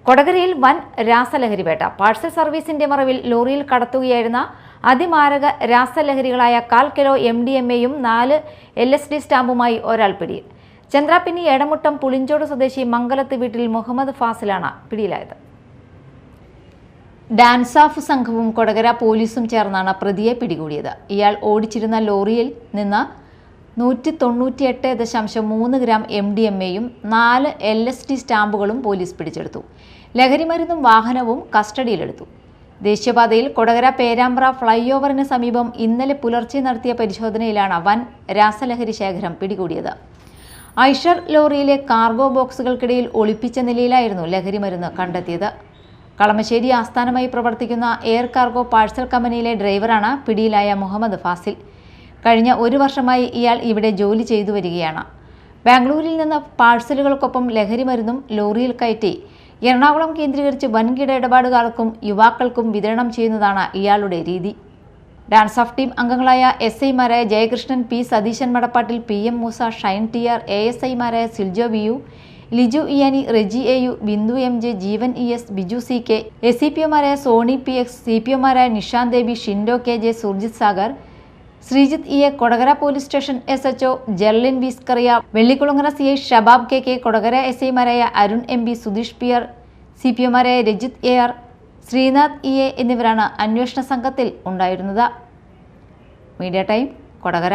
കൊടകരയിൽ വൻ രാസലഹരി വേട്ട. പാഴ്സൽ സർവീസിന്റെ മറവിൽ ലോറിയിൽ കടത്തുകയായിരുന്ന അതിമാരക രാസലഹരികളായ 1/4 കിലോ MDMA-യും 4 LSD സ്റ്റാമ്പുമായി ഒരാൾ പിടിയിൽ. ചന്ദ്രാപിന്നി എടമുട്ടം പുളിഞ്ചോട് സ്വദേശി മംഗലത്ത് വീട്ടിൽ മുഹമ്മദ് ഫാസിലാണ് പിടിയിലായത്. ഡാൻസ് ഓഫ് സംഘവും കൊടകര പോലീസും ചേർന്നാണ് പ്രതിയെ പിടികൂടിയത്. ഇയാൾ ഓടിച്ചിരുന്ന ലോറിയിൽ നിന്ന് 198.3 ഗ്രാം MDMA-യും 4 LSD സ്റ്റാമ്പുകളും പോലീസ് പിടിച്ചെടുത്തു. ലഹരിമരുന്നും വാഹനവും കസ്റ്റഡിയിലെടുത്തു. ദേശീയപാതയിൽ കൊടകര പേരാമ്പ്ര ഫ്ലൈ ഓവറിന് സമീപം ഇന്നലെ പുലർച്ചെ നടത്തിയ പരിശോധനയിലാണ് വൻ രാസലഹരി ശേഖരം പിടികൂടിയത്. ഐഷർ ലോറിയിലെ കാർഗോ ബോക്സുകൾക്കിടയിൽ ഒളിപ്പിച്ച നിലയിലായിരുന്നു ലഹരിമരുന്ന് കണ്ടെത്തിയത്. കളമശ്ശേരി ആസ്ഥാനമായി പ്രവർത്തിക്കുന്ന എയർ കാർഗോ പാഴ്സൽ കമ്പനിയിലെ ഡ്രൈവറാണ് പിടിയിലായ മുഹമ്മദ് ഫാസിൽ. കഴിഞ്ഞ 1 വർഷമായി ഇയാൾ ഇവിടെ ജോലി ചെയ്തു വരികയാണ്. ബാംഗ്ലൂരിൽ നിന്ന് പാഴ്സലുകൾക്കൊപ്പം ലഹരിമരുന്നും ലോറിയിൽ കയറ്റി എറണാകുളം കേന്ദ്രീകരിച്ച് വൻകിട ഇടപാടുകാർക്കും യുവാക്കൾക്കും വിതരണം ചെയ്യുന്നതാണ് ഇയാളുടെ രീതി. ഡാൻസ് ഓഫ് ടീം അംഗങ്ങളായ SI-മാരായ Jayakrishnan P, Satheesan Madappattil, PM Moosa, Shine TR, ASI-മാരായ Siljo VU, Liju Iyani, Reji AU, Bindu MJ, Jeevan ES, Biju CK, SCPO-മാരായ സോണി PX, CPO-മാരായ Nishanth Debi, Shindo KJ, Surjith Sagar, Sreejith EA, Kodakara police station SHO Jerlin Viskaria, Vellikulangara CI Shabab KK, Kodakara SI-മാരായ അരുൺ MB, സുധീഷ് PR, CPO-മാരായ രജിത് AR, ശ്രീനാഥ് EA എന്നിവരാണ് അന്വേഷണ സംഘത്തിൽ ഉണ്ടായിരുന്നത്. Media time, Kodakara.